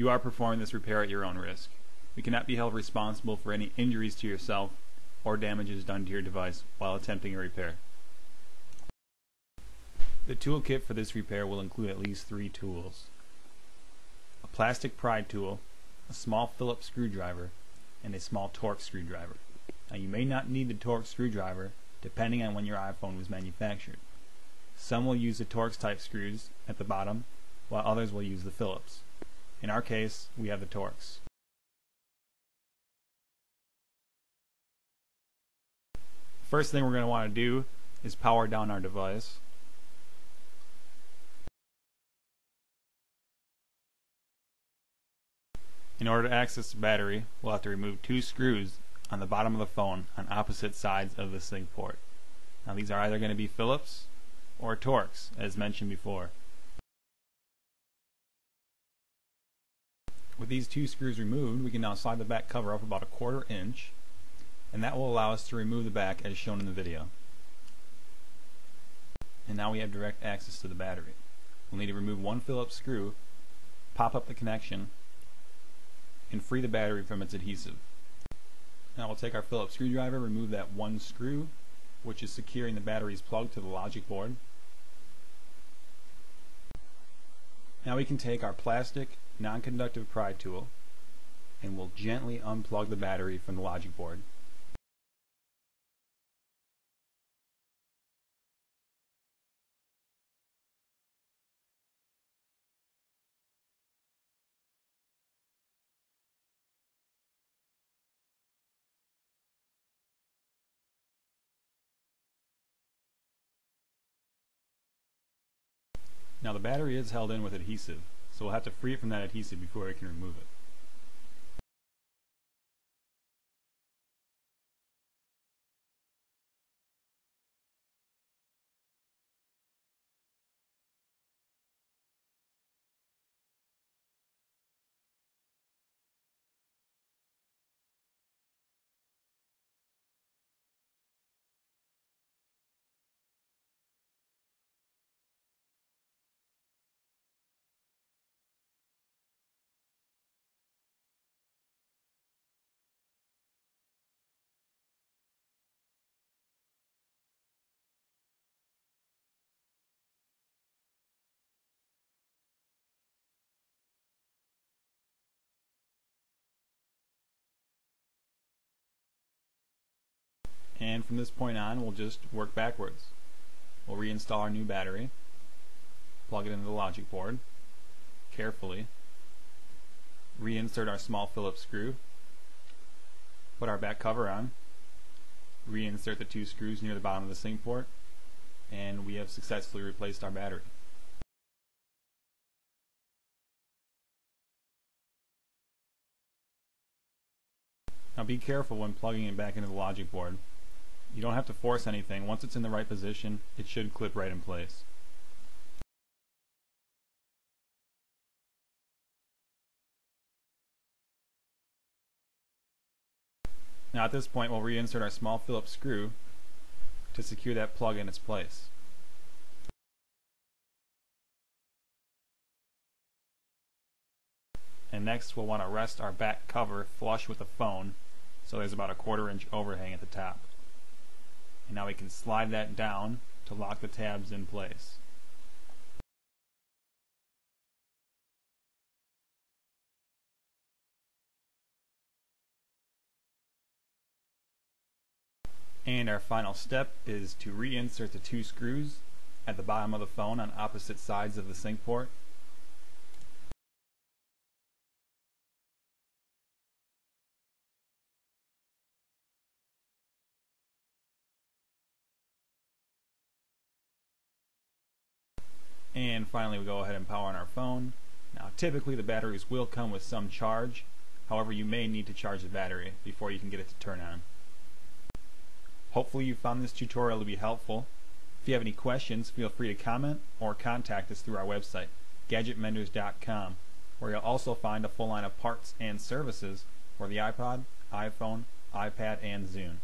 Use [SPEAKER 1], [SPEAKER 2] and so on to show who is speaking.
[SPEAKER 1] You are performing this repair at your own risk. You cannot be held responsible for any injuries to yourself or damages done to your device while attempting a repair. The toolkit for this repair will include at least 3 tools: a plastic pry tool, a small Phillips screwdriver, and a small Torx screwdriver. Now, you may not need the Torx screwdriver depending on when your iPhone was manufactured. Some will use the Torx type screws at the bottom, while others will use the Phillips. In our case, we have the Torx. First thing we're going to want to do is power down our device. In order to access the battery, we'll have to remove 2 screws on the bottom of the phone on opposite sides of the sync port. Now, these are either going to be Phillips or Torx, as mentioned before. With these 2 screws removed, we can now slide the back cover up about 1/4 inch, and that will allow us to remove the back as shown in the video. And now we have direct access to the battery. We'll need to remove 1 Phillips screw, pop up the connection, and free the battery from its adhesive. Now we'll take our Phillips screwdriver, remove that 1 screw, which is securing the battery's plug to the logic board. Now we can take our plastic non-conductive pry tool and we'll gently unplug the battery from the logic board. Now the battery is held in with adhesive, so we'll have to free it from that adhesive before we can remove it. And from this point on, we'll just work backwards. We'll reinstall our new battery, plug it into the logic board, carefully, reinsert our small Phillips screw, put our back cover on, reinsert the 2 screws near the bottom of the sync port, and we have successfully replaced our battery. Now be careful when plugging it back into the logic board. You don't have to force anything. Once it's in the right position, it should clip right in place. Now at this point, we'll reinsert our small Phillips screw to secure that plug in its place. And next, we'll want to rest our back cover flush with the phone, so there's about 1/4 inch overhang at the top. And now we can slide that down to lock the tabs in place. And our final step is to reinsert the 2 screws at the bottom of the phone on opposite sides of the sync port. And finally, we go ahead and power on our phone. Now typically the batteries will come with some charge, however you may need to charge the battery before you can get it to turn on. Hopefully you found this tutorial to be helpful. If you have any questions, feel free to comment or contact us through our website, gadgetmenders.com, where you'll also find a full line of parts and services for the iPod, iPhone, iPad, and Zune.